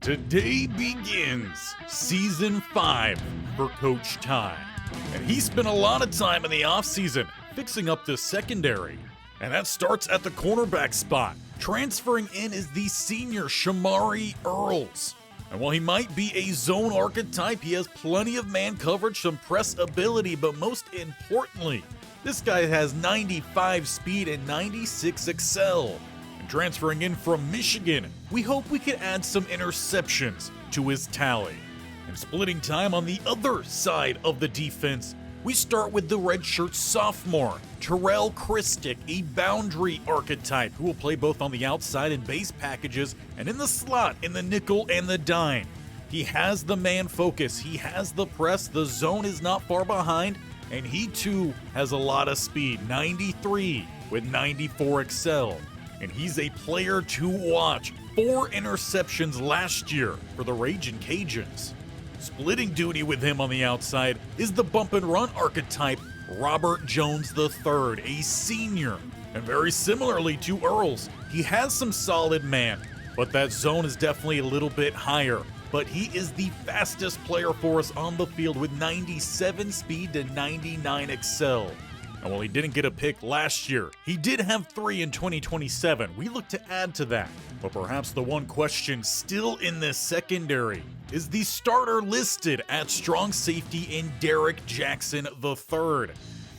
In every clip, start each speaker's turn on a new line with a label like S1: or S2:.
S1: Today begins Season 5 for Coach Ty, and he spent a lot of time in the offseason fixing up the secondary. And that starts at the cornerback spot. Transferring in is the senior Shamari Earls. And while he might be a zone archetype, he has plenty of man coverage, some press ability, but most importantly, this guy has 95 speed and 96 excel. Transferring in from Michigan, we hope we can add some interceptions to his tally. And splitting time on the other side of the defense, we start with the redshirt sophomore, Terrell Christick, a boundary archetype who will play both on the outside and base packages and in the slot in the nickel and the dime. He has the man focus, he has the press, the zone is not far behind, and he too has a lot of speed, 93 with 94 excel. And he's a player to watch. 4 interceptions last year for the Ragin' Cajuns. Splitting duty with him on the outside is the bump and run archetype, Robert Jones III, a senior. And very similarly to Earls, he has some solid man, but that zone is definitely a little bit higher. But he is the fastest player for us on the field with 97 speed to 99 excel. And while he didn't get a pick last year, he did have 3 in 2027. We look to add to that. But perhaps the one question still in this secondary is the starter listed at strong safety in Derek Jackson III.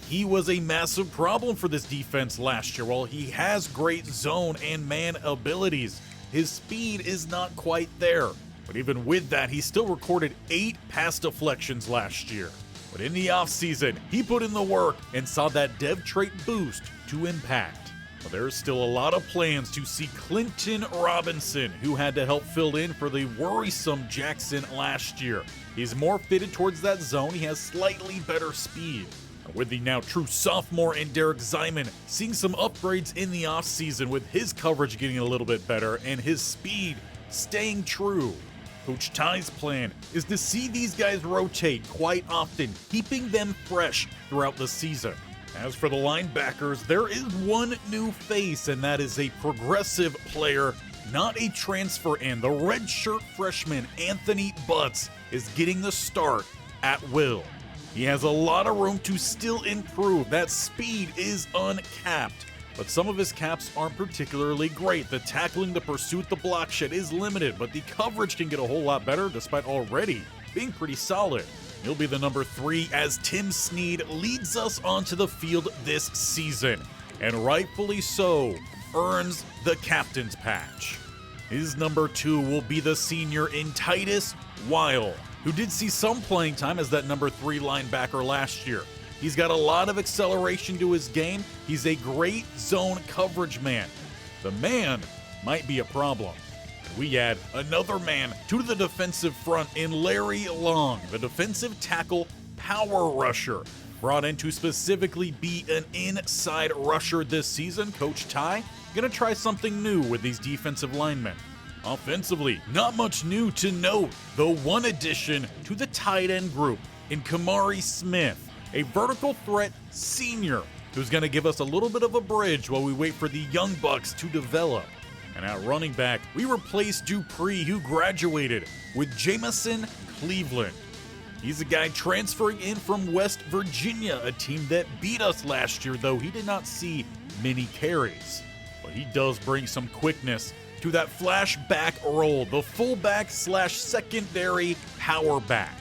S1: He was a massive problem for this defense last year. While he has great zone and man abilities, his speed is not quite there. But even with that, he still recorded 8 pass deflections last year. But in the offseason, he put in the work and saw that dev trait boost to impact. But there's still a lot of plans to see Clinton Robinson, who had to help fill in for the worrisome Jackson last year. He's more fitted towards that zone, he has slightly better speed. And with the now true sophomore and Derek Zyman seeing some upgrades in the offseason with his coverage getting a little bit better and his speed staying true. Coach Ty's plan is to see these guys rotate quite often, keeping them fresh throughout the season. As for the linebackers, there is one new face, and that is a progressive player, not a transfer in. The redshirt freshman Anthony Butts is getting the start at will. He has a lot of room to still improve. That speed is uncapped. But some of his caps aren't particularly great. The tackling, the pursuit, the block shed is limited, but the coverage can get a whole lot better despite already being pretty solid. He'll be the number 3 as Tim Snead leads us onto the field this season, and rightfully so, earns the captain's patch. His number 2 will be the senior in Titus Weil, who did see some playing time as that number 3 linebacker last year. He's got a lot of acceleration to his game. He's a great zone coverage man. The man might be a problem. And we add another man to the defensive front in Larry Long, the defensive tackle power rusher. Brought in to specifically be an inside rusher this season, Coach Ty gonna try something new with these defensive linemen. Offensively, not much new to note, though one addition to the tight end group in Kamari Smith, a vertical threat senior who's going to give us a little bit of a bridge while we wait for the young bucks to develop. And at running back, we replaced Dupree, who graduated, with Jamison Cleveland. He's a guy transferring in from West Virginia, a team that beat us last year, though he did not see many carries. But he does bring some quickness to that flashback role, the fullback / secondary power back.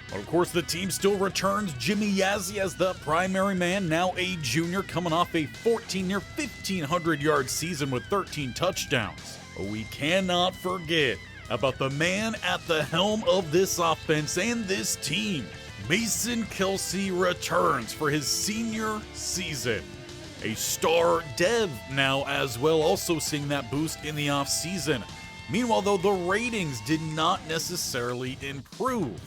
S1: But of course, the team still returns Jimmy Yazzie as the primary man, now a junior coming off a 14-year, 1,500-yard season with 13 touchdowns. But we cannot forget about the man at the helm of this offense and this team. Mason Kelsey returns for his senior season. A star dev now as well, also seeing that boost in the offseason. Meanwhile, though, the ratings did not necessarily improve.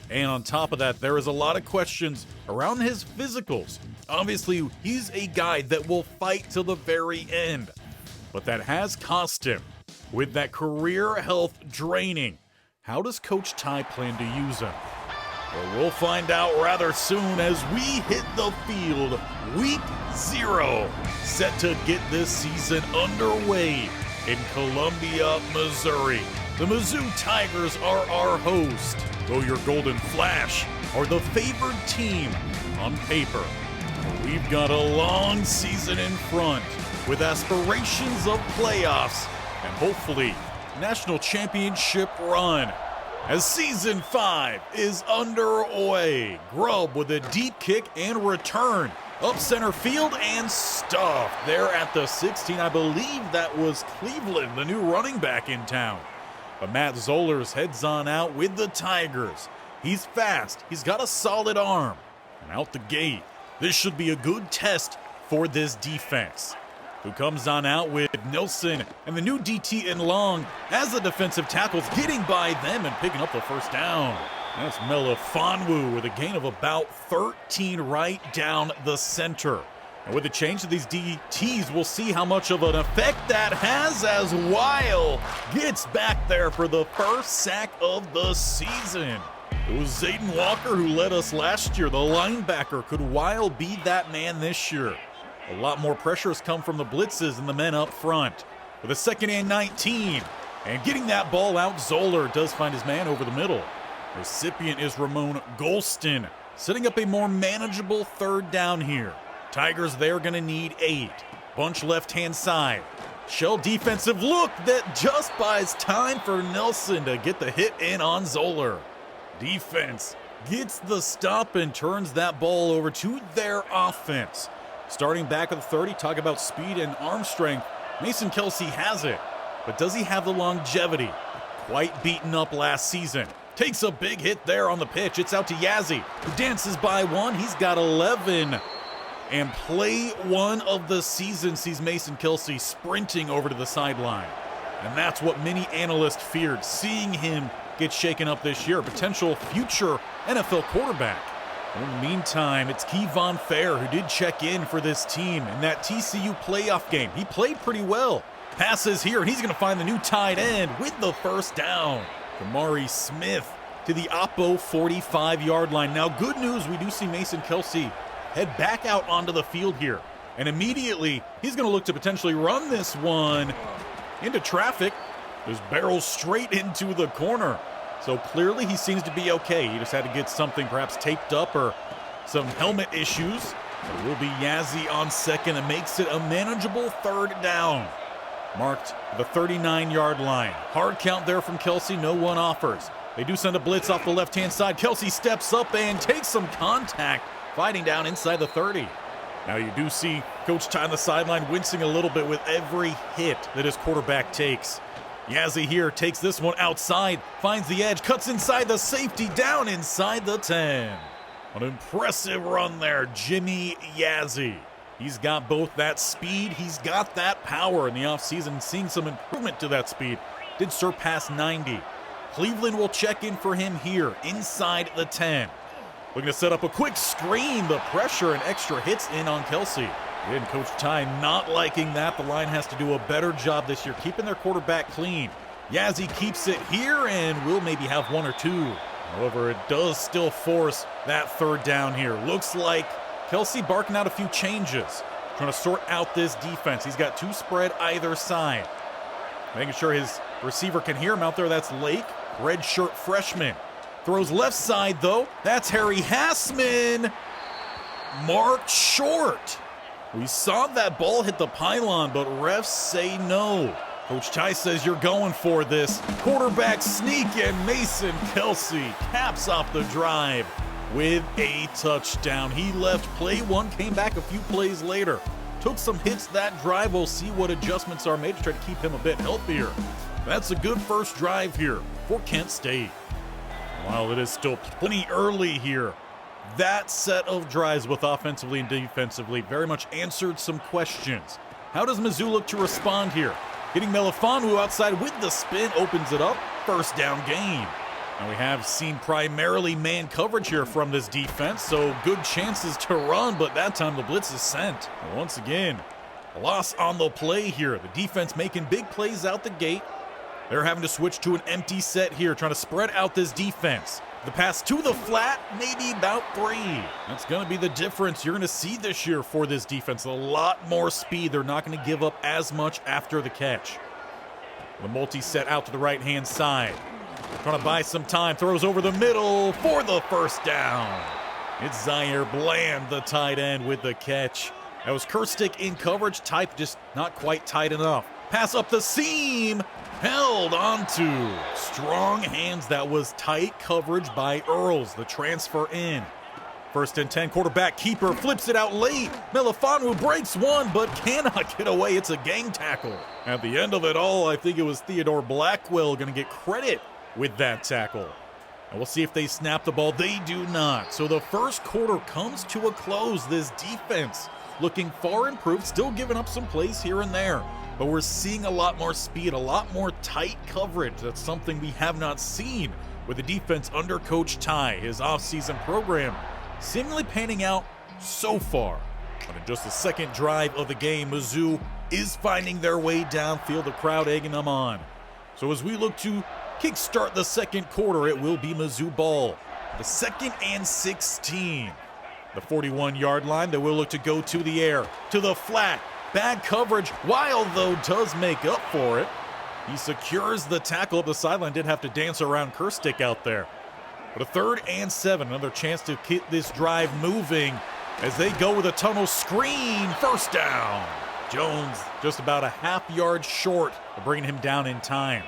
S1: And on top of that, there is a lot of questions around his physicals. Obviously, he's a guy that will fight till the very end, but that has cost him. With that career health draining, how does Coach Ty plan to use him? Well, we'll find out rather soon as we hit the field. Week 0, set to get this season underway in Columbia, Missouri. The Mizzou Tigers are our host, though your Golden Flash are the favored team on paper. We've got a long season in front with aspirations of playoffs and hopefully national championship run. As Season 5 is underway, Grubb with a deep kick and return. Up center field and stuffed there at the 16. I believe that was Cleveland, the new running back in town. But Matt Zollers heads on out with the Tigers. He's fast, he's got a solid arm. And out the gate, this should be a good test for this defense. Who comes on out with Nelson and the new DT in long as the defensive tackles getting by them and picking up the first down. That's Melifonwu with a gain of about 13 right down the center. And with the change to these DTs, we'll see how much of an effect that has as Weil gets back there for the first sack of the season. It was Zayden Walker who led us last year, the linebacker. Could Weil be that man this year? A lot more pressure has come from the blitzes and the men up front. With a 2nd and 19, and getting that ball out, Zoller does find his man over the middle. Recipient is Ramon Golston, setting up a more manageable 3rd down here. Tigers, they're going to need 8. Bunch left-hand side. Shell defensive look that just buys time for Nelson to get the hit in on Zoller. Defense gets the stop and turns that ball over to their offense. Starting back at the 30, talk about speed and arm strength. Mason Kelce has it, but does he have the longevity? Quite beaten up last season. Takes a big hit there on the pitch. It's out to Yazzie, who dances by one. He's got 11. And play 1 of the season sees Mason Kelce sprinting over to the sideline. And that's what many analysts feared, seeing him get shaken up this year. Potential future NFL quarterback. In the meantime, it's Kevon Fair who did check in for this team in that TCU playoff game. He played pretty well. Passes here, and he's going to find the new tight end with the first down. Kamari Smith to the Oppo 45-yard line. Now, good news, we do see Mason Kelce head back out onto the field here. And immediately, he's going to look to potentially run this one into traffic. Just barrels straight into the corner. So clearly he seems to be okay. He just had to get something perhaps taped up or some helmet issues. It will be Yazzie on second and makes it a manageable 3rd down. Marked the 39-yard line. Hard count there from Kelce, no one offers. They do send a blitz off the left-hand side. Kelce steps up and takes some contact, fighting down inside the 30. Now you do see Coach Ty on the sideline wincing a little bit with every hit that his quarterback takes. Yazzie here takes this one outside, finds the edge, cuts inside the safety, down inside the 10. An impressive run there, Jimmy Yazzie. He's got both that speed, he's got that power in the offseason, seeing some improvement to that speed. Did surpass 90. Cleveland will check in for him here, inside the 10. Looking to set up a quick screen, the pressure and extra hits in on Kelce. Again, Coach Ty not liking that. The line has to do a better job this year, keeping their quarterback clean. Yazzie keeps it here and will maybe have 1 or 2. However, it does still force that 3rd down here. Looks like Kelce barking out a few changes, trying to sort out this defense. He's got 2 spread either side. Making sure his receiver can hear him out there. That's Lake, red shirt freshman. Throws left side though. That's Harry Hassman. Marked short. We saw that ball hit the pylon, but refs say no. Coach Ty says you're going for this. Quarterback sneak, and Mason Kelce caps off the drive with a touchdown. He left play 1, came back a few plays later. Took some hits that drive. We'll see what adjustments are made to try to keep him a bit healthier. That's a good first drive here for Kent State. While it is still plenty early here, that set of drives both offensively and defensively very much answered some questions. How does Mizzou look to respond here? Getting Melifonwu outside with the spin opens it up. First down gain. And we have seen primarily man coverage here from this defense, so good chances to run, but that time the blitz is sent. And once again, a loss on the play here. The defense making big plays out the gate. They're having to switch to an empty set here, trying to spread out this defense. The pass to the flat, maybe about 3. That's going to be the difference you're going to see this year for this defense. A lot more speed. They're not going to give up as much after the catch. The multi-set out to the right-hand side. Trying to buy some time, throws over the middle for the first down. It's Zaire Bland, the tight end, with the catch. That was Kirstic in coverage, type just not quite tight enough. Pass up the seam, held onto. Strong hands, that was tight coverage by Earls, the transfer in. 1st and 10, quarterback keeper flips it out late. Melifonwu breaks one, but cannot get away. It's a gang tackle. At the end of it all, I think it was Theodore Blackwell going to get credit with that tackle. And we'll see if they snap the ball. They do not. So the first quarter comes to a close. This defense looking far improved, still giving up some plays here and there. But we're seeing a lot more speed, a lot more tight coverage. That's something we have not seen with the defense under Coach Ty, his offseason program, seemingly panning out so far. But in just the second drive of the game, Mizzou is finding their way downfield, the crowd egging them on. So as we look to kickstart the second quarter, it will be Mizzou ball. The 2nd and 16. The 41-yard line, they will look to go to the air, to the flat. Bad coverage, Wild though does make up for it. He secures the tackle up the sideline, did have to dance around Kirstic out there. But a 3rd and 7, another chance to keep this drive moving as they go with a tunnel screen, first down. Jones just about a half-yard short of bringing him down in time.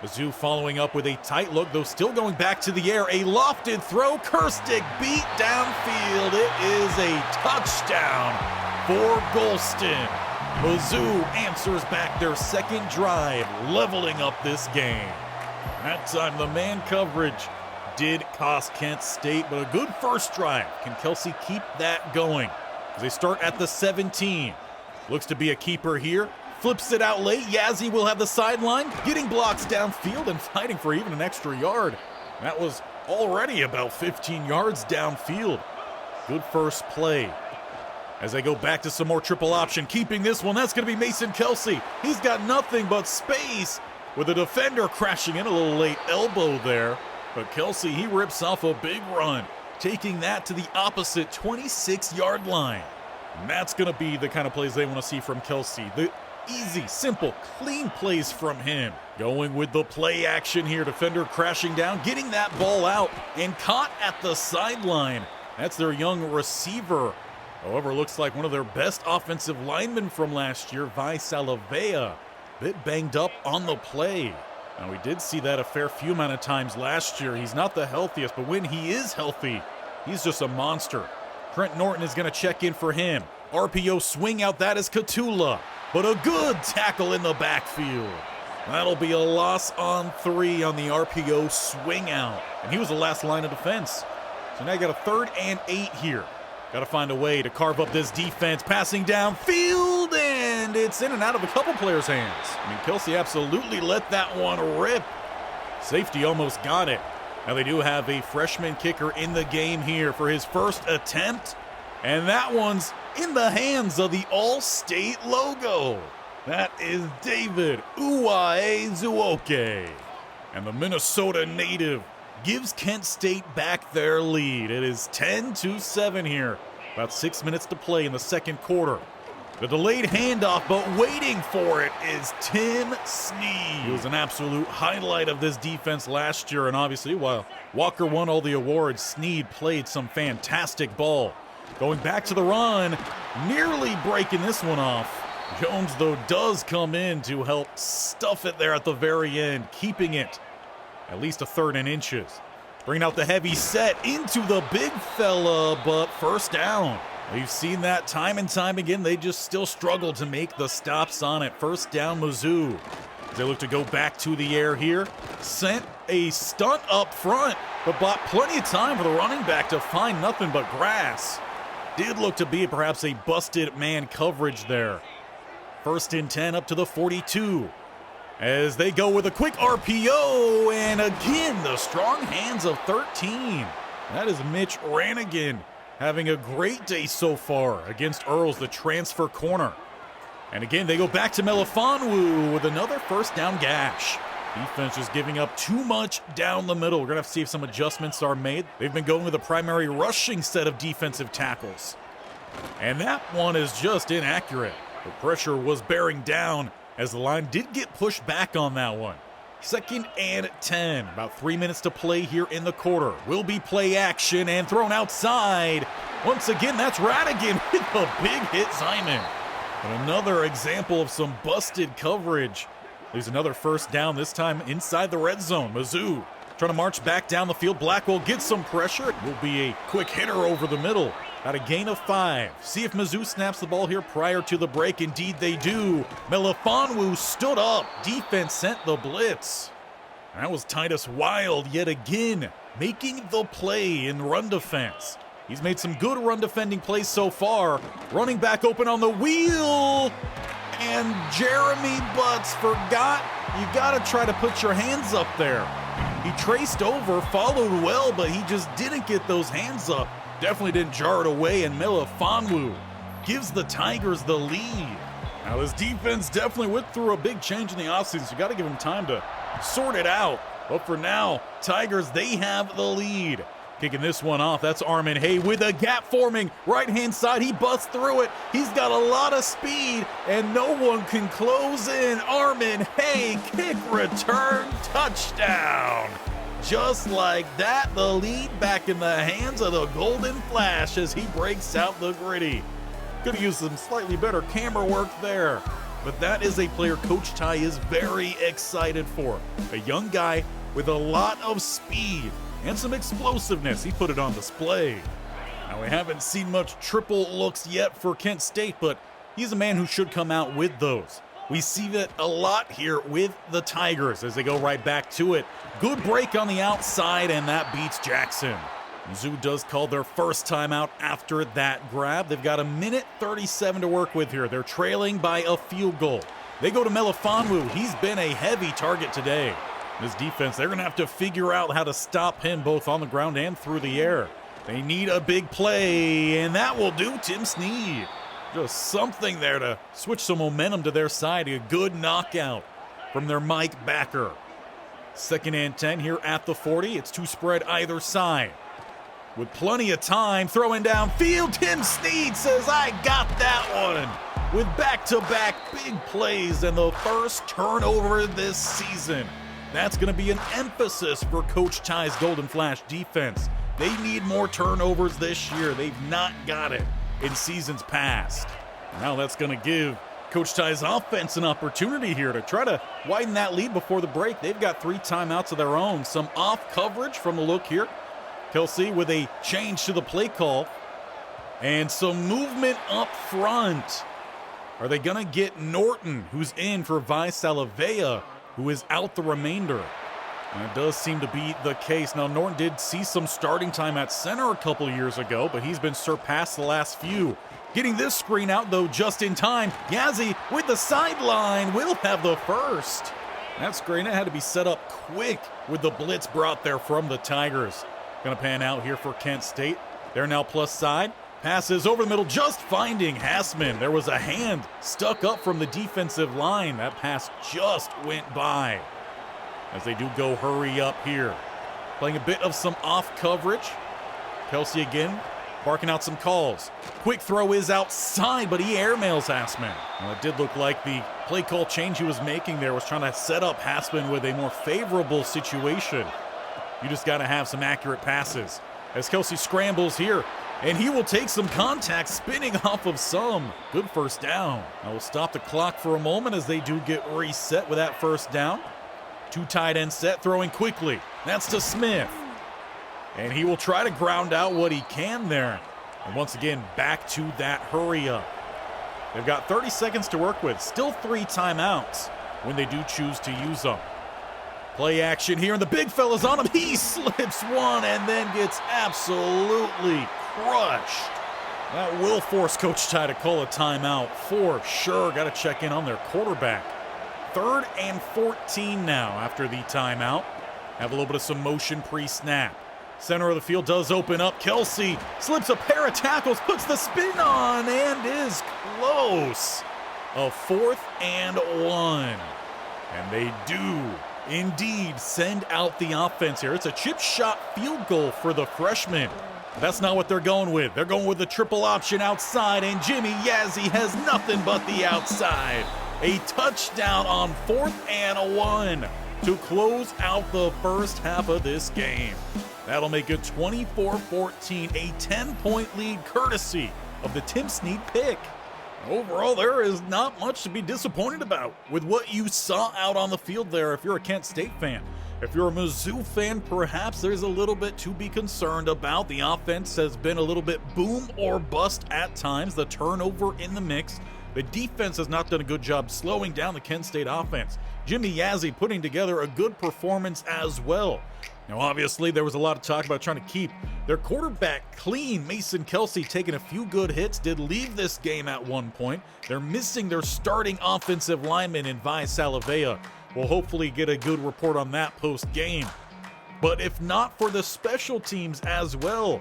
S1: Mizzou following up with a tight look, though still going back to the air. A lofted throw, Kirstic beat downfield. It is a touchdown for Golston. Mizzou answers back their second drive, leveling up this game. That time the man coverage did cost Kent State, but a good first drive. Can Kelsey keep that going? As they start at the 17. Looks to be a keeper here. Flips it out late. Yazzie will have the sideline, getting blocks downfield and fighting for even an extra yard. That was already about 15 yards downfield. Good first play. As they go back to some more triple option, keeping this one, that's going to be Mason Kelsey. He's got nothing but space with a defender crashing in, a little late elbow there. But Kelsey, he rips off a big run, taking that to the opposite 26-yard line. And that's going to be the kind of plays they want to see from Kelsey. The easy, simple, clean plays from him. Going with the play action here. Defender crashing down, getting that ball out, and caught at the sideline. That's their young receiver. However, looks like one of their best offensive linemen from last year, Vi Salavea. Bit banged up on the play. Now, we did see that a fair few amount of times last year. He's not the healthiest, but when he is healthy, he's just a monster. Trent Norton is going to check in for him. RPO swing out, that is Katula. But a good tackle in the backfield. That'll be a loss on 3 on the RPO swing out. And he was the last line of defense. So now you got a 3rd and 8 here. Got to find a way to carve up this defense. Passing downfield, and it's in and out of a couple players' hands. I mean, Kelsey absolutely let that one rip. Safety almost got it. Now they do have a freshman kicker in the game here for his first attempt. And that one's in the hands of the All-State logo. That is David Uwae-Zuoke. And the Minnesota native gives Kent State back their lead. It is 10-7 here. About 6 minutes to play in the second quarter. The delayed handoff, but waiting for it is Tim Snead. He was an absolute highlight of this defense last year, and obviously, while Walker won all the awards, Snead played some fantastic ball. Going back to the run, nearly breaking this one off. Jones, though, does come in to help stuff it there at the very end, keeping it at least a 3rd and inches. Bringing out the heavy set into the big fella, but first down. We've seen that time and time again. They just still struggle to make the stops on it. First down, Mizzou. They look to go back to the air here. Sent a stunt up front, but bought plenty of time for the running back to find nothing but grass. Did look to be perhaps a busted man coverage there. 1st and 10 up to the 42. As they go with a quick RPO, and again, the strong hands of 13. That is Mitch Rannigan having a great day so far against Earls, the transfer corner. And again, they go back to Melifonwu with another first down gash. Defense is giving up too much down the middle. We're going to have to see if some adjustments are made. They've been going with a primary rushing set of defensive tackles. And that one is just inaccurate. The pressure was bearing down as the line did get pushed back on that one. 2nd and 10. About 3 minutes to play here in the quarter. Will be play action and thrown outside. Once again, that's Radigan with a big hit Simon. And another example of some busted coverage. There's another first down, this time inside the red zone. Mizzou trying to march back down the field. Blackwell gets some pressure. It will be a quick hitter over the middle. At a gain of 5. See if Mizzou snaps the ball here prior to the break. Indeed they do. Melifonwu stood up. Defense sent the blitz. That was Titus Wild yet again, making the play in run defense. He's made some good run defending plays so far. Running back open on the wheel. And Jeremy Butts forgot. You got to try to put your hands up there. He traced over, followed well, but he just didn't get those hands up. Definitely didn't jar it away, and Melifonwu gives the Tigers the lead. Now this defense definitely went through a big change in the offseason, so you got to give them time to sort it out. But for now, Tigers, they have the lead. Kicking this one off, that's Armin Hay with a gap forming. Right-hand side, he busts through it. He's got a lot of speed, and no one can close in. Armin Hay, kick return, touchdown. Just like that, the lead back in the hands of the Golden Flash as he breaks out the gritty. Could have used some slightly better camera work there. But that is a player Coach Ty is very excited for. A young guy with a lot of speed and some explosiveness. He put it on display. Now we haven't seen much triple looks yet for Kent State, but he's a man who should come out with those. We see that a lot here with the Tigers as they go right back to it. Good break on the outside, and that beats Jackson. Mizzou does call their first timeout after that grab. They've got 1:37 to work with here. They're trailing by a field goal. They go to Melifonwu. He's been a heavy target today. This defense, they're going to have to figure out how to stop him both on the ground and through the air. They need a big play, and that will do Tim Snead. Just something there to switch some momentum to their side. A good knockout from their Mike Backer. 2nd and 10 here at the 40. It's 2 spread either side. With plenty of time, throwing downfield, Tim Snead says, I got that one. With back-to-back big plays and the first turnover this season. That's going to be an emphasis for Coach Ty's Golden Flash defense. They need more turnovers this year. They've not got it in seasons past. Now that's going to give Coach Ty's offense an opportunity here to try to widen that lead before the break. They've got 3 timeouts of their own. Some off coverage from the look here. Kelsey with a change to the play call. And some movement up front. Are they going to get Norton, who's in for Vi Salavea, who is out the remainder? And it does seem to be the case. Now, Norton did see some starting time at center a couple years ago, but he's been surpassed the last few. Getting this screen out, though, just in time. Yazzie with the sideline will have the first. That screen had to be set up quick with the blitz brought there from the Tigers. Going to pan out here for Kent State. They're now plus side. Passes over the middle, just finding Hassman. There was a hand stuck up from the defensive line. That pass just went by. As they do go hurry up here. Playing a bit of some off coverage. Kelsey again, barking out some calls. Quick throw is outside, but he airmails Hassman. Well, it did look like the play call change he was making there was trying to set up Hassman with a more favorable situation. You just got to have some accurate passes. As Kelsey scrambles here, and he will take some contact, spinning off of some. Good first down. Now we'll stop the clock for a moment as they do get reset with that first down. 2 tight end set, throwing quickly. That's to Smith. And he will try to ground out what he can there. And once again, back to that hurry up. They've got 30 seconds to work with. Still 3 timeouts when they do choose to use them. Play action here, and the big fella's on him. He slips one and then gets absolutely crushed. That will force Coach Ty to call a timeout for sure. Got to check in on their quarterback. 3rd and 14 now after the timeout. Have a little bit of some motion pre-snap. Center of the field does open up. Kelsey slips a pair of tackles, puts the spin on, and is close. A 4th and 1. And they do indeed send out the offense here. It's a chip shot field goal for the freshman. That's not what they're going with. They're going with the triple option outside, and Jimmy Yazzie has nothing but the outside. a touchdown on 4th and 1 to close out the first half of this game. That'll make it 24-14, a 10-point lead courtesy of the Tim Snead pick. Overall, there is not much to be disappointed about with what you saw out on the field there if you're a Kent State fan. If you're a Mizzou fan, perhaps there's a little bit to be concerned about. The offense has been a little bit boom or bust at times, the turnover in the mix. The defense has not done a good job slowing down the Kent State offense. Jimmy Yazzie putting together a good performance as well. Now, obviously, there was a lot of talk about trying to keep their quarterback clean. Mason Kelsey taking a few good hits, did leave this game at one point. They're missing their starting offensive lineman in Vi Salavea. We'll hopefully get a good report on that post-game. But if not for the special teams as well,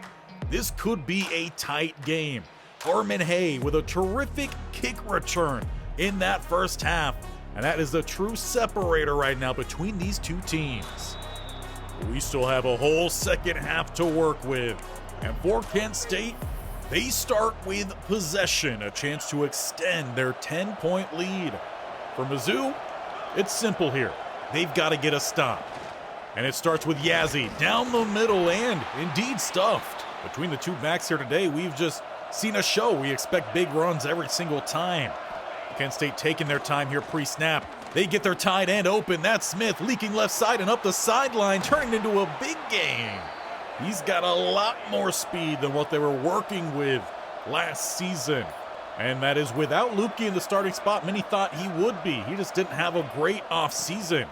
S1: this could be a tight game. Harmon Hay with a terrific kick return in that first half. And that is the true separator right now between these two teams. We still have a whole second half to work with. And for Kent State, they start with possession, a chance to extend their 10-point lead. For Mizzou, it's simple here. They've got to get a stop. And it starts with Yazzie down the middle and indeed stuffed. Between the two backs here today, we've just seen a show. We expect big runs every single time. Kent State taking their time here pre-snap. They get their tight end open. That's Smith leaking left side and up the sideline, turning into a big game. He's got a lot more speed than what they were working with last season. And that is without Lupke in the starting spot. Many thought he would be. He just didn't have a great offseason.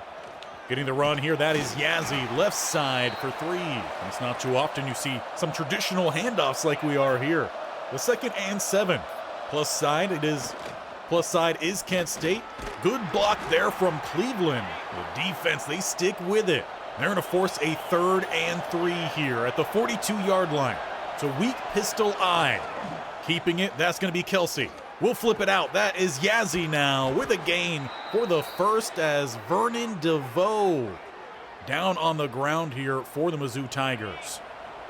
S1: Getting the run here, that is Yazzie, left side for 3. And it's not too often you see some traditional handoffs like we are here. The 2nd and 7. Plus side is Kent State. Good block there from Cleveland. The defense, they stick with it. They're going to force a 3rd and 3 here at the 42-yard line. It's a weak pistol eye. Keeping it, that's going to be Kelsey. We'll flip it out. That is Yazzie now with a gain for the first as Vernon DeVoe down on the ground here for the Mizzou Tigers.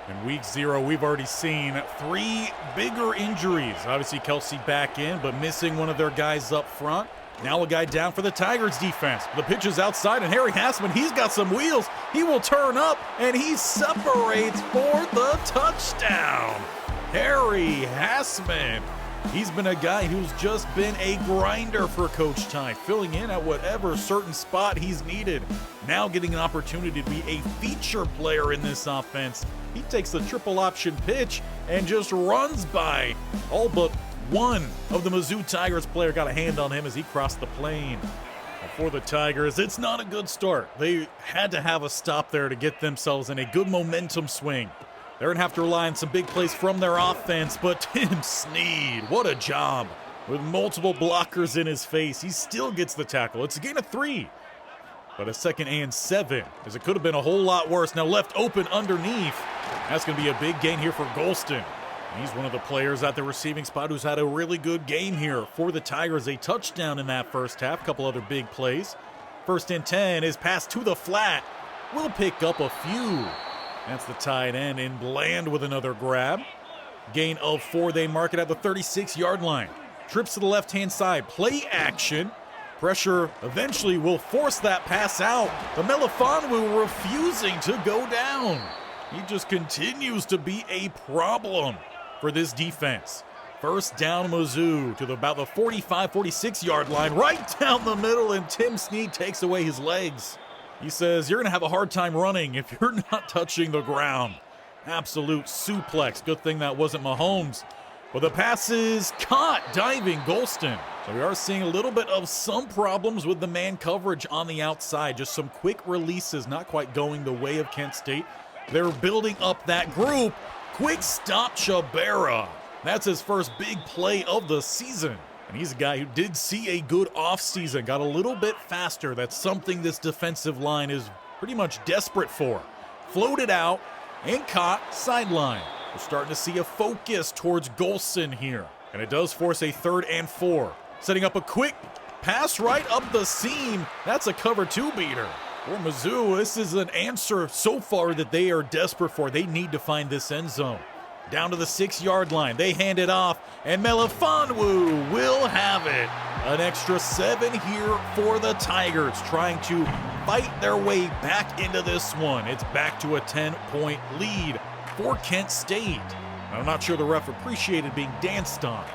S1: In week 0, we've already seen 3 bigger injuries. Obviously, Kelsey back in, but missing one of their guys up front. Now a guy down for the Tigers defense. The pitch is outside, and Harry Hassman, he's got some wheels. He will turn up, and he separates for the touchdown. Harry Hassman. He's been a guy who's just been a grinder for Coach Ty, filling in at whatever certain spot he's needed. Now getting an opportunity to be a feature player in this offense. He takes the triple option pitch and just runs by. All but one of the Mizzou Tigers player got a hand on him as he crossed the plane. And for the Tigers, it's not a good start. They had to have a stop there to get themselves in a good momentum swing. They're going to have to rely on some big plays from their offense, but Tim Snead, what a job. With multiple blockers in his face, he still gets the tackle. It's a gain of 3, but a 2nd and 7, as it could have been a whole lot worse. Now left open underneath. That's going to be a big gain here for Golston. He's one of the players at the receiving spot who's had a really good game here for the Tigers. A touchdown in that first half, a couple other big plays. 1st and 10 is passed to the flat. We'll pick up a few. That's the tight end in Bland with another grab. Gain of 4, they mark it at the 36-yard line. Trips to the left-hand side, play action. Pressure eventually will force that pass out. The Melifonwu refusing to go down. He just continues to be a problem for this defense. First down Mizzou to about the 45, 46-yard line, right down the middle, and Tim Snead takes away his legs. He says, you're going to have a hard time running if you're not touching the ground. Absolute suplex. Good thing that wasn't Mahomes. But the pass is caught, diving Golston. So we are seeing a little bit of some problems with the man coverage on the outside. Just some quick releases, not quite going the way of Kent State. They're building up that group. Quick stop, Chabera. That's his first big play of the season. And he's a guy who did see a good offseason, got a little bit faster. That's something this defensive line is pretty much desperate for. Floated out and caught sideline. We're starting to see a focus towards Golston here. And it does force a 3rd and 4. Setting up a quick pass right up the seam. That's a cover 2 beater. For Mizzou, this is an answer so far that they are desperate for. They need to find this end zone. Down to the 6-yard line. They hand it off, and Melifonwu will have it. An extra 7 here for the Tigers, trying to fight their way back into this one. It's back to a 10-point lead for Kent State. I'm not sure the ref appreciated being danced on.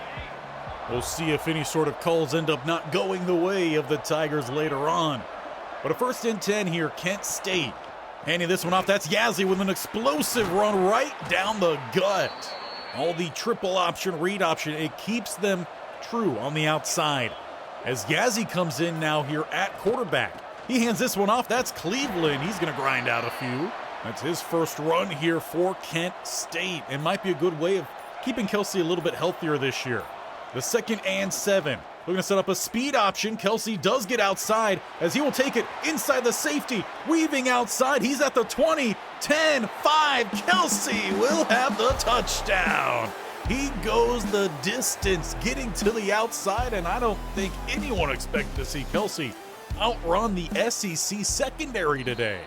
S1: We'll see if any sort of calls end up not going the way of the Tigers later on. But a 1st and 10 here, Kent State. Handing this one off, that's Yazzie with an explosive run right down the gut. All the triple option, read option, it keeps them true on the outside. As Yazzie comes in now here at quarterback. He hands this one off, that's Cleveland. He's gonna grind out a few. That's his first run here for Kent State, and might be a good way of keeping Kelsey a little bit healthier this year. The 2nd and 7. We're gonna set up a speed option. Kelsey does get outside as he will take it inside the safety, weaving outside. He's at the 20, 10, 5. Kelsey will have the touchdown. He goes the distance, getting to the outside, and I don't think anyone expected to see Kelsey outrun the SEC secondary today.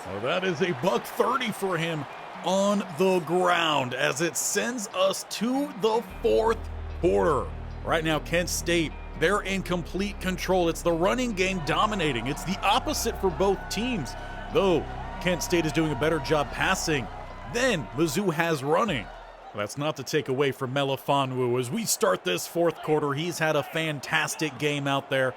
S1: So that is a $130 for him on the ground as it sends us to the 4th quarter. Right now, Kent State, they're in complete control. It's the running game dominating. It's the opposite for both teams, though Kent State is doing a better job passing than Mizzou has running. That's not to take away from Melifonwu. As we start this 4th quarter, he's had a fantastic game out there.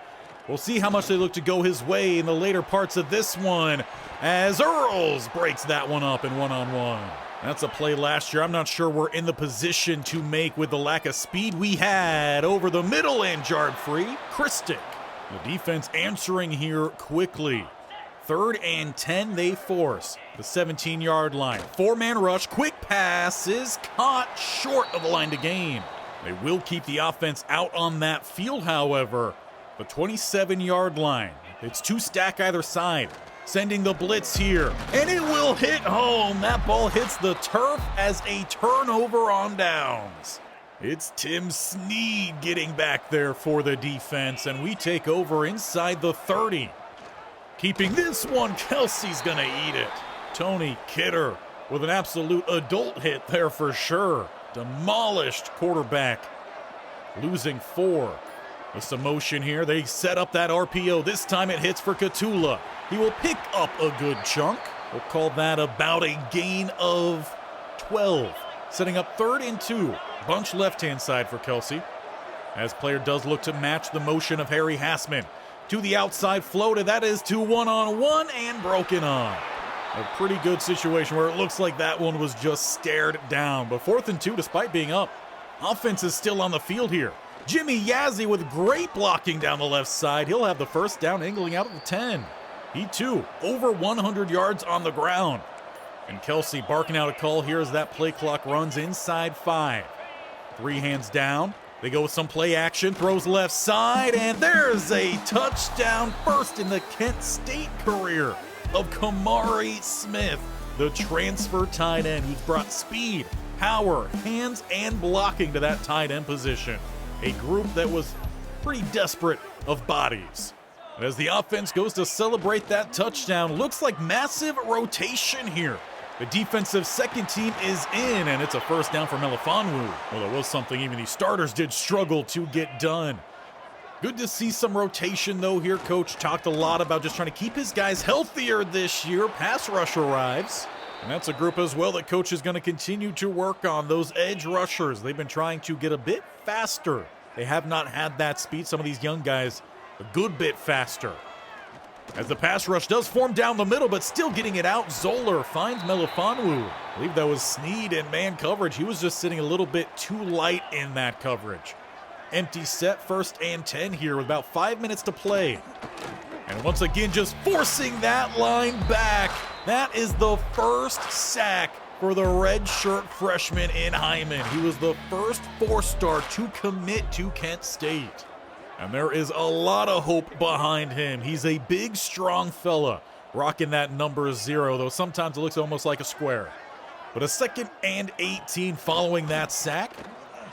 S1: We'll see how much they look to go his way in the later parts of this one as Earls breaks that one up in one-on-one. That's a play last year I'm not sure we're in the position to make with the lack of speed we had over the middle and yard free. Christic, the defense answering here quickly. 3rd and 10 they force. The 17-yard line. 4-man rush, quick pass is caught short of the line to gain. They will keep the offense out on that field, however. The 27-yard line. It's 2 stack either side. Sending the blitz here, and it will hit home. That ball hits the turf as a turnover on downs. It's Tim Snead getting back there for the defense, and we take over inside the 30. Keeping this one, Kelsey's gonna eat it. Tony Kidder with an absolute adult hit there for sure. Demolished quarterback, losing 4. With some motion here, they set up that RPO. This time it hits for Katula. He will pick up a good chunk. We'll call that about a gain of 12. Setting up 3rd and 2. Bunch left-hand side for Kelsey. As player does look to match the motion of Harry Hassman. To the outside floated, that is to one-on-one and broken on. A pretty good situation where it looks like that one was just stared down. But 4th and 2 despite being up. Offense is still on the field here. Jimmy Yazzie with great blocking down the left side. He'll have the first down angling out of the 10. He too, over 100 yards on the ground. And Kelsey barking out a call here as that play clock runs inside 5. 3 hands down. They go with some play action, throws left side, and there's a touchdown first in the Kent State career of Kamari Smith, the transfer tight end who's brought speed, power, hands, and blocking to that tight end position. A group that was pretty desperate of bodies. And as the offense goes to celebrate that touchdown, looks like massive rotation here. The defensive second team is in, and it's a first down for Melifonwu. Well, it was something even the starters did struggle to get done. Good to see some rotation, though, here. Coach talked a lot about just trying to keep his guys healthier this year. Pass rush arrives. And that's a group as well that Coach is going to continue to work on, those edge rushers. They've been trying to get a bit faster. They have not had that speed. Some of these young guys a good bit faster. As the pass rush does form down the middle, but still getting it out, Zoller finds Melifonwu. I believe that was Snead in man coverage. He was just sitting a little bit too light in that coverage. Empty set, 1st and 10 here with about 5 minutes to play. And once again, just forcing that line back. That is the first sack for the redshirt freshman in Hyman. He was the first 4-star to commit to Kent State. And there is a lot of hope behind him. He's a big, strong fella, rocking that number 0, though sometimes it looks almost like a square. But a 2nd and 18 following that sack.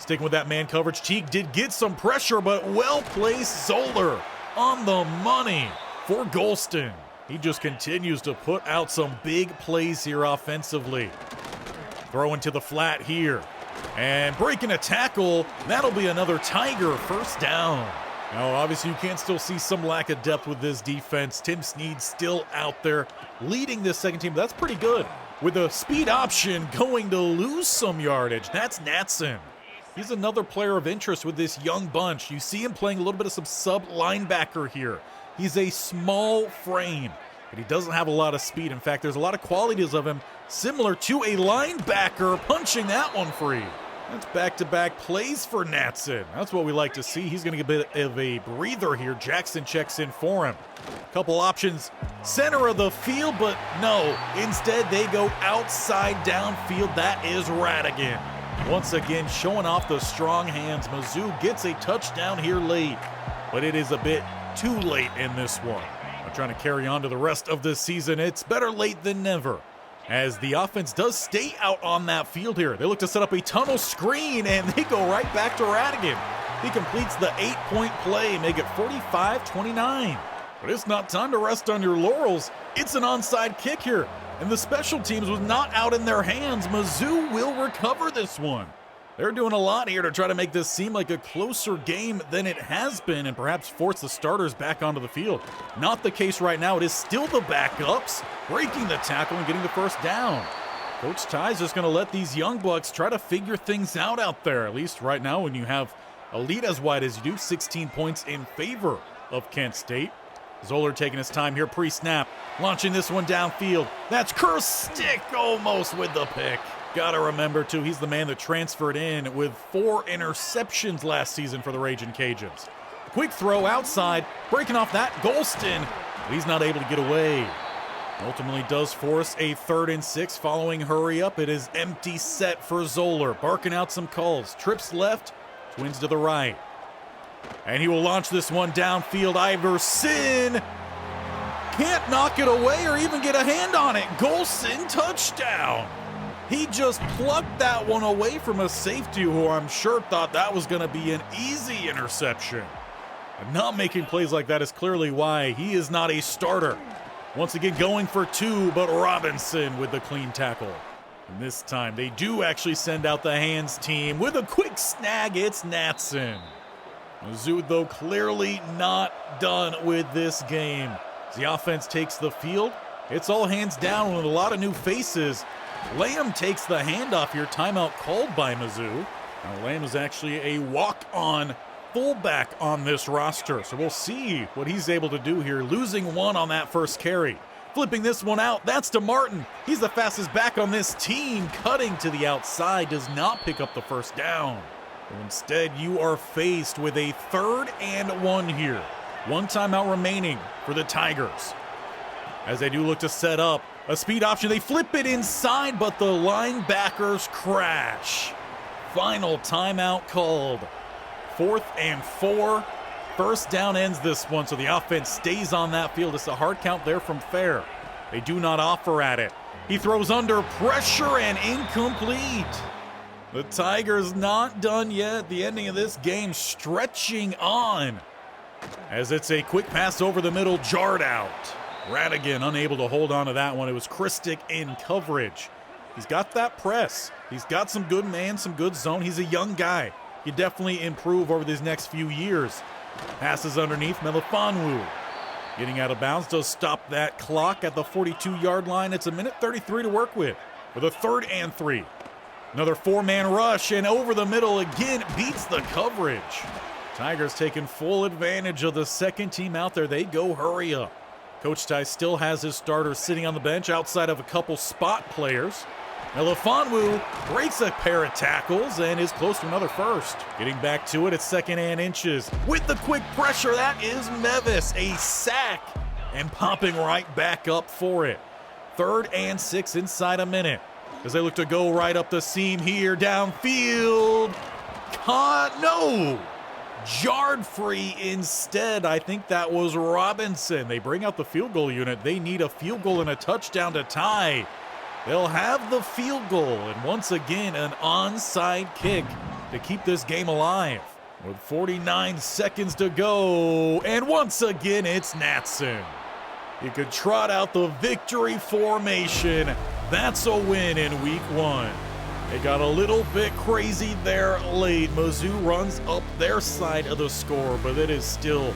S1: Sticking with that man coverage, Teague did get some pressure, but well-placed Zoller on the money for Golston. He just continues to put out some big plays here offensively. Throwing to the flat here. And breaking a tackle. That'll be another Tiger first down. Now, obviously, you can still see some lack of depth with this defense. Tim Snead still out there leading this second team. That's pretty good. With a speed option going to lose some yardage. That's Natson. He's another player of interest with this young bunch. You see him playing a little bit of some sub-linebacker here. He's a small frame, but he doesn't have a lot of speed. In fact, there's a lot of qualities of him similar to a linebacker, punching that one free. That's back-to-back plays for Natson. That's what we like to see. He's going to get a bit of a breather here. Jackson checks in for him. Couple options. Center of the field, but no. Instead, they go outside downfield. That is Radigan. Once again, showing off the strong hands. Mizzou gets a touchdown here late, but it is a bit too late in this one. I'm trying to carry on to the rest of this season. It's better late than never, as the offense does stay out on that field here. They look to set up a tunnel screen, and they go right back to Radigan. He completes the 8-point play, make it 45-29. But it's not time to rest on your laurels. It's an onside kick here, and the special teams was not out in their hands. Mizzou will recover this one. They're doing a lot here to try to make this seem like a closer game than it has been and perhaps force the starters back onto the field. Not the case right now. It is still the backups breaking the tackle and getting the first down. Coach Ty's just going to let these young bucks try to figure things out there, at least right now when you have a lead as wide as you do, 16 points in favor of Kent State. Zoller taking his time here pre-snap, launching this one downfield. That's Kirstick almost with the pick. Gotta remember, too, he's the man that transferred in with 4 interceptions last season for the Ragin' Cajuns. Quick throw outside, breaking off that Golston, but he's not able to get away. Ultimately does force a 3rd and 6 following hurry up. It is empty set for Zoller, barking out some calls. Trips left, twins to the right. And he will launch this one downfield. Iverson can't knock it away or even get a hand on it. Golston, touchdown. He just plucked that one away from a safety who I'm sure thought that was going to be an easy interception. And not making plays like that is clearly why he is not a starter. Once again going for 2, but Robinson with the clean tackle. And this time they do actually send out the hands team with a quick snag. It's Natson. Mizzou, though, clearly not done with this game. As the offense takes the field, it's all hands down with a lot of new faces. Lamb takes the handoff here. Timeout called by Mizzou. Now, Lamb is actually a walk-on fullback on this roster, so we'll see what he's able to do here. Losing 1 on that first carry. Flipping this one out, that's to Martin. He's the fastest back on this team. Cutting to the outside, does not pick up the first down. Instead, you are faced with a 3rd and 1 here. 1 timeout remaining for the Tigers. As they do look to set up a speed option, they flip it inside, but the linebackers crash. Final timeout called. 4th and 4. First down ends this one, so the offense stays on that field. It's a hard count there from Fair. They do not offer at it. He throws under pressure and incomplete. The Tigers not done yet. The ending of this game stretching on, as it's a quick pass over the middle, jarred out. Radigan unable to hold on to that one. It was Christic in coverage. He's got that press. He's got some good man, some good zone. He's a young guy. He definitely improve over these next few years. Passes underneath. Melifonwu getting out of bounds does stop that clock at the 42-yard line. It's 1:33 to work with a 3rd and 3. Another 4-man rush, and over the middle again, beats the coverage. Tigers taking full advantage of the second team out there. They go hurry up. Coach Ty still has his starters sitting on the bench outside of a couple spot players. Melifonwu breaks a pair of tackles and is close to another first. Getting back to it at 2nd and inches. With the quick pressure, that is Mevis. A sack and popping right back up for it. 3rd and 6 inside a minute, as they look to go right up the seam here, downfield. No! Jarred free instead. I think that was Robinson. They bring out the field goal unit. They need a field goal and a touchdown to tie. They'll have the field goal, and once again, an onside kick to keep this game alive. With 49 seconds to go, and once again, it's Natson. You could trot out the victory formation. That's a win in week 1. It got a little bit crazy there late. Mizzou runs up their side of the score, but it is still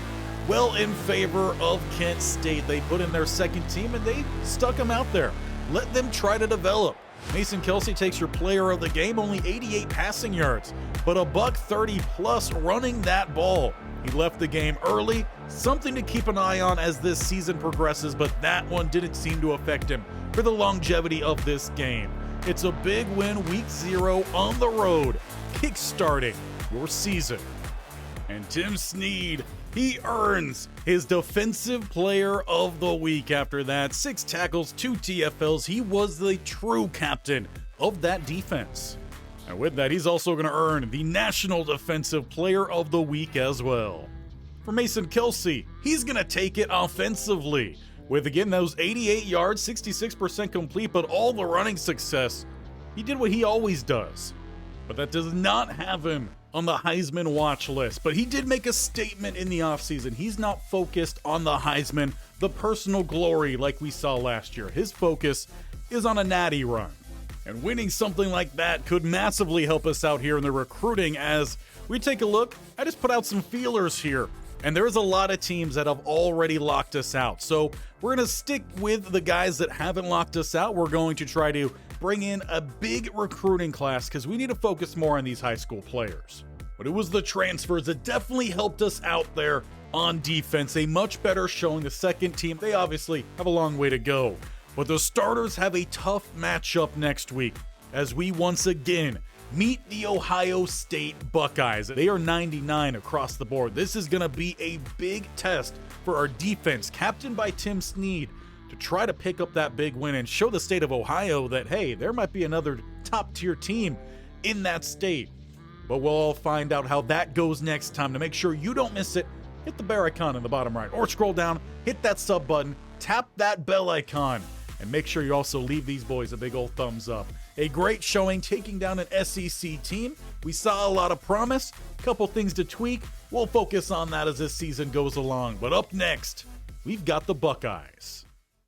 S1: well in favor of Kent State. They put in their second team and they stuck them out there. Let them try to develop. Mason Kelsey takes your player of the game, only 88 passing yards, but a $130 plus running that ball. He left the game early, something to keep an eye on as this season progresses, but that one didn't seem to affect him for the longevity of this game. It's a big win, week 0 on the road, kickstarting your season. And Tim Snead, he earns his Defensive Player of the Week after that. 6 tackles, 2 TFLs. He was the true captain of that defense. And with that, he's also going to earn the National Defensive Player of the Week as well. For Mason Kelsey, he's going to take it offensively. With, again, those 88 yards, 66% complete, but all the running success. He did what he always does. But that does not have him on the Heisman watch list. But he did make a statement in the offseason. He's not focused on the Heisman, the personal glory like we saw last year. His focus is on a natty run. And winning something like that could massively help us out here in the recruiting. As we take a look, I just put out some feelers here. And there's a lot of teams that have already locked us out. So we're going to stick with the guys that haven't locked us out. We're going to try to bring in a big recruiting class because we need to focus more on these high school players. But it was the transfers that definitely helped us out there on defense. A much better showing. The second team, they obviously have a long way to go. But the starters have a tough matchup next week as we once again meet the Ohio State Buckeyes. They are 99 across the board. This is going to be a big test for our defense, captained by Tim Snead, to try to pick up that big win and show the state of Ohio that, hey, there might be another top-tier team in that state. But we'll all find out how that goes next time. To make sure you don't miss it, hit the bear icon in the bottom right or scroll down, hit that sub button, tap that bell icon, and make sure you also leave these boys a big old thumbs up. A great showing taking down an SEC team. We saw a lot of promise, a couple things to tweak. We'll focus on that as this season goes along. But up next, we've got the Buckeyes.